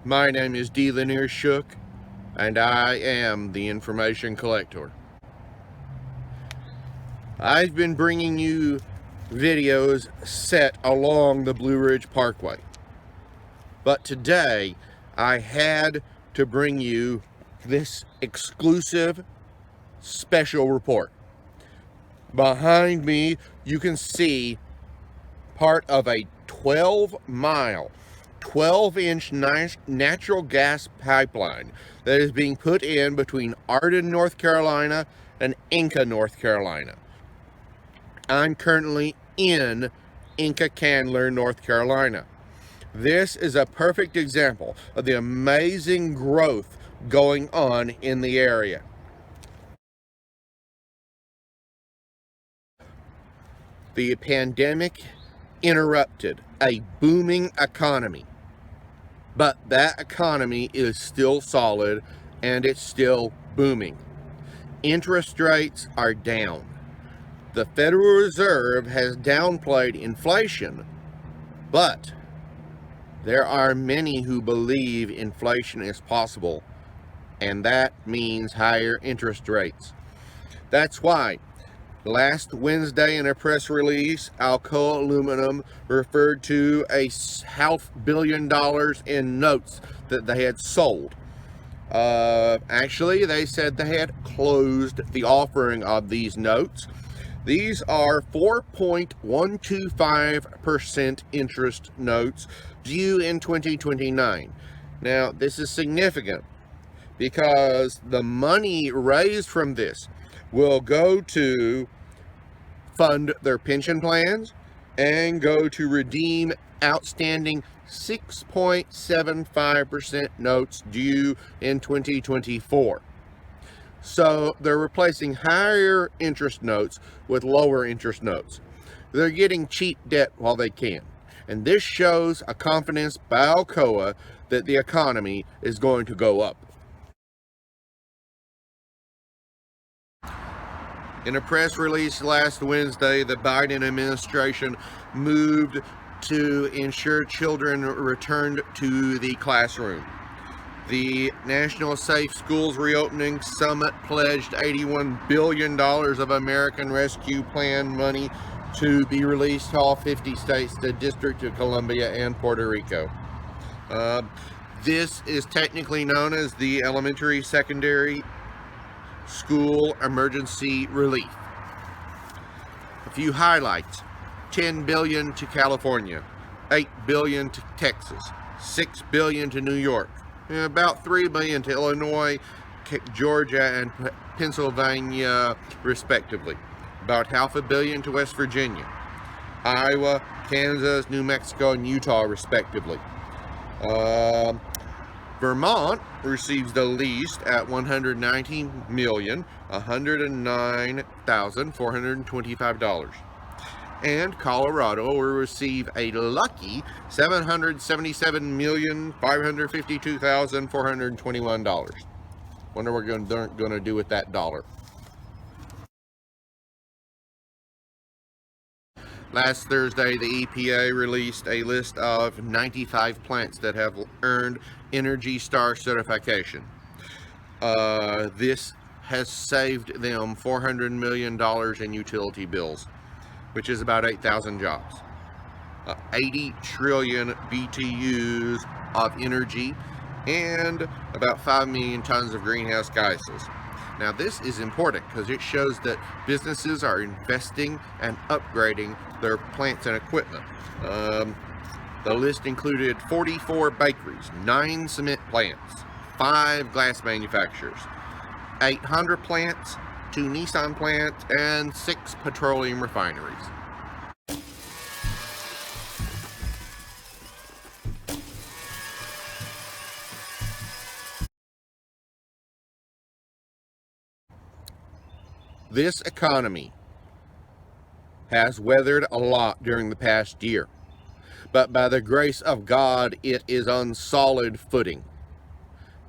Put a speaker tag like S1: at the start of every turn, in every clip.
S1: My name is D. Lanier Shook, and I am the Information Collector. I've been bringing you videos set along the Blue Ridge Parkway. But today, I had to bring you this exclusive special report. Behind me, you can see part of a 12-mile, 12-inch natural gas pipeline that is being put in between Arden, North Carolina and Inca, North Carolina. I'm currently in Inca Candler, North Carolina. This is a perfect example of the amazing growth going on in the area. The pandemic interrupted a booming economy, but that economy is still solid and it's still booming. Interest rates are down. The Federal Reserve has downplayed inflation, but there are many who believe inflation is possible, and that means higher interest rates. That's why last Wednesday in a press release, Alcoa Aluminum referred to a $500 million in notes that they had sold. Actually, they said they had closed the offering of these notes. These are 4.125% interest notes due in 2029. Now, this is significant because the money raised from this will go to fund their pension plans and go to redeem outstanding 6.75% notes due in 2024. So they're replacing higher interest notes with lower interest notes. They're getting cheap debt while they can. And this shows a confidence by Alcoa that the economy is going to go up. In a press release last Wednesday, the Biden administration moved to ensure children returned to the classroom. The National Safe Schools Reopening Summit pledged $81 billion of American Rescue Plan money to be released to all 50 states, the District of Columbia, and Puerto Rico. This is technically known as the Elementary Secondary School Emergency Relief. A few highlights: $10 billion to California, $8 billion to Texas, $6 billion to New York, about $3 billion to Illinois, Georgia, and Pennsylvania, respectively. About $500 million to West Virginia, Iowa, Kansas, New Mexico, and Utah, respectively. Vermont receives the least at $119,109,425. And Colorado will receive a lucky $777,552,421. Wonder what we're going to do with that dollar. Last Thursday, the EPA released a list of 95 plants that have earned Energy Star certification. This has saved them $400 million in utility bills, which is about 8,000 jobs. 80 trillion BTUs of energy and about 5 million tons of greenhouse gases. Now, this is important because it shows that businesses are investing and upgrading their plants and equipment. The list included 44 bakeries, 9 cement plants, 5 glass manufacturers, 8 Honda plants, 2 Nissan plants, and 6 petroleum refineries. This economy has weathered a lot during the past year, but by the grace of God, it is on solid footing.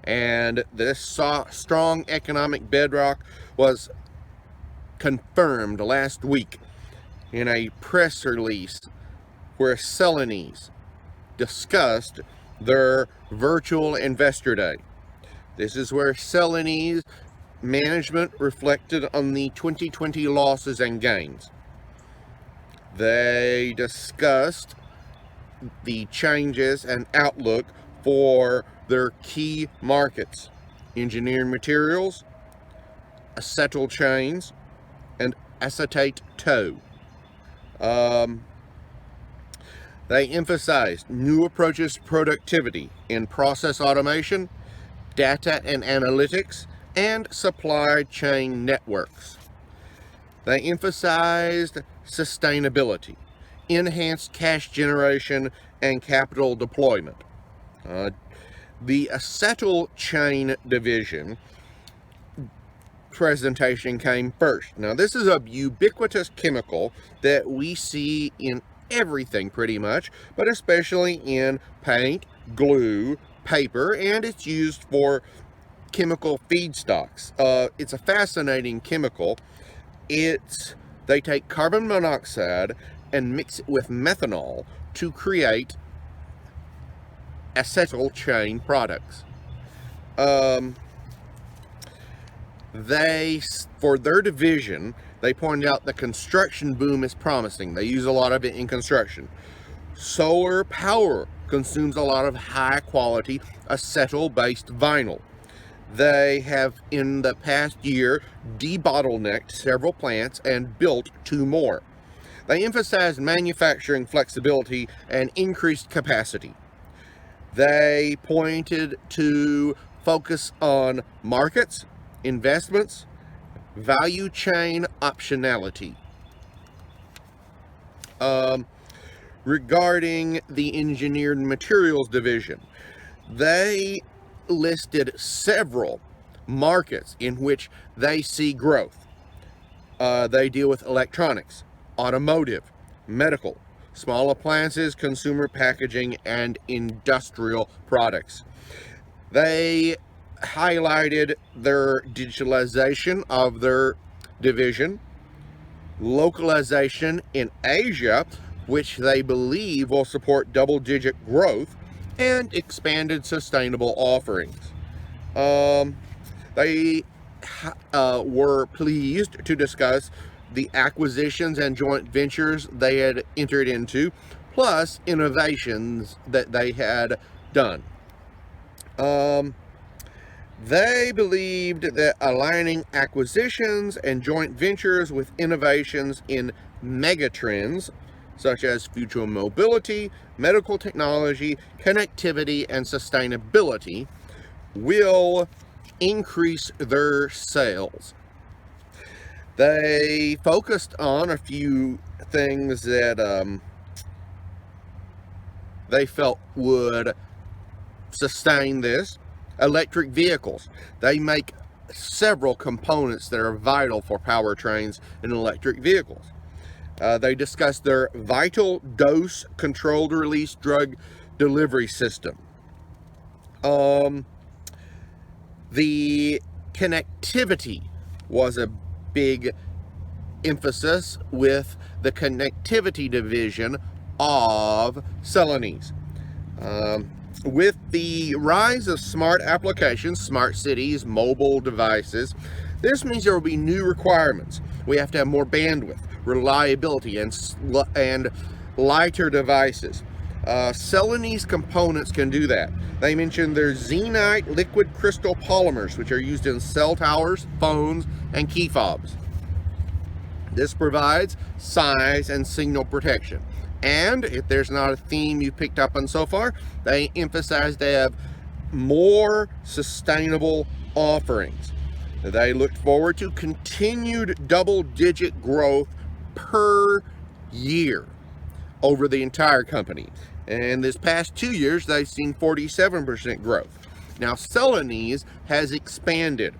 S1: And this strong economic bedrock was confirmed last week in a press release where Celanese discussed their virtual investor day. This is where Celanese management reflected on the 2020 losses and gains. They discussed the changes and outlook for their key markets: engineered materials, acetyl chains, and acetate tow. They emphasized new approaches to productivity in process automation, data and analytics, and supply chain networks. They emphasized sustainability, enhanced cash generation, and capital deployment. The acetyl chain division presentation came first. Now, this is a ubiquitous chemical that we see in everything pretty much, but especially in paint, glue, paper, and it's used for chemical feedstocks. It's a fascinating chemical. They take carbon monoxide and mix it with methanol to create acetyl chain products. For their division, they pointed out the construction boom is promising. They use a lot of it in construction. Solar power consumes a lot of high quality acetyl-based vinyl. They have, in the past year, debottlenecked several plants and built 2 more. They emphasized manufacturing flexibility and increased capacity. They pointed to focus on markets, investments, value chain optionality. Regarding the engineered materials division, they listed several markets in which they see growth. They deal with electronics, automotive, medical, small appliances, consumer packaging, and industrial products. They highlighted their digitalization of their division, localization in Asia, which they believe will support double-digit growth, and expanded sustainable offerings. They were pleased to discuss the acquisitions and joint ventures they had entered into, plus innovations that they had done. They believed that aligning acquisitions and joint ventures with innovations in megatrends such as future mobility, medical technology, connectivity, and sustainability will increase their sales. They focused on a few things that they felt would sustain this. Electric vehicles. They make several components that are vital for powertrains in electric vehicles. They discussed their vital dose controlled release drug delivery system. The connectivity was a big emphasis with the connectivity division of Celanese. With the rise of smart applications, smart cities, mobile devices, this means there will be new requirements. We have to have more bandwidth, reliability, and lighter devices. Celanese components can do that. They mentioned their Xenite liquid crystal polymers, which are used in cell towers, phones, and key fobs. This provides size and signal protection. And if there's not a theme you picked up on so far, they emphasize they have more sustainable offerings. They looked forward to continued double-digit growth per year over the entire company. And this past 2 years, they've seen 47% growth. Now, Celanese has expanded.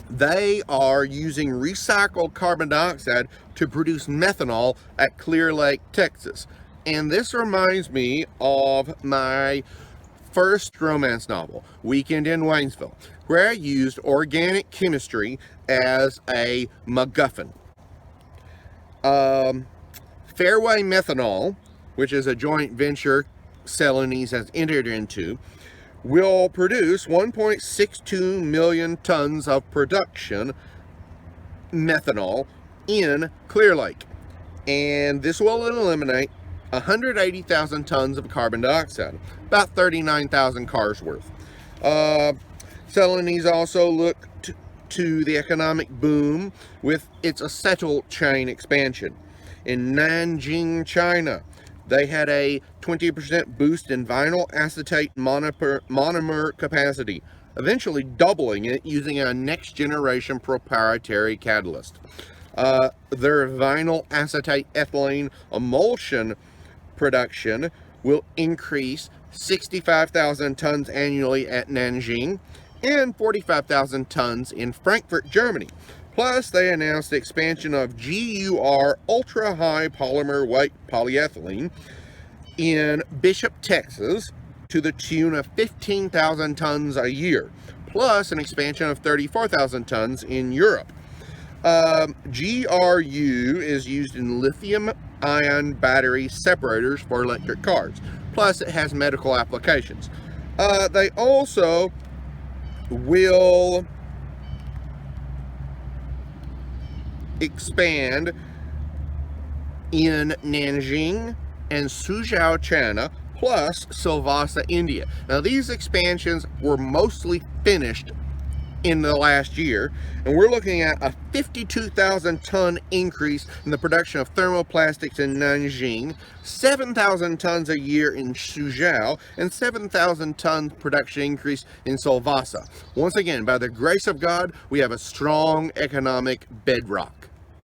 S1: They are using recycled carbon dioxide to produce methanol at Clear Lake, Texas. And this reminds me of my first romance novel, Weekend in Waynesville, where I used organic chemistry as a MacGuffin. Fairway Methanol, which is a joint venture Celanese has entered into, will produce 1.62 million tons of production methanol in Clear Lake. And this will eliminate 180,000 tons of carbon dioxide, about 39,000 cars worth. Celanese also looked to the economic boom with its acetyl chain expansion. In Nanjing, China, they had a 20% boost in vinyl acetate monomer capacity, eventually doubling it using a next-generation proprietary catalyst. Their vinyl acetate ethylene emulsion production will increase 65,000 tons annually at Nanjing and 45,000 tons in Frankfurt, Germany. Plus, they announced the expansion of GUR ultra-high polymer weight polyethylene in Bishop, Texas, to the tune of 15,000 tons a year, plus an expansion of 34,000 tons in Europe. GRU is used in lithium-ion battery separators for electric cars, plus it has medical applications. They also will expand in Nanjing and Suzhou, China, plus Silvassa, India. Now, these expansions were mostly finished in the last year, and we're looking at a 52,000 ton increase in the production of thermoplastics in Nanjing, 7,000 tons a year in Suzhou, and 7,000 ton production increase in Silvassa. Once again, by the grace of God, we have a strong economic bedrock.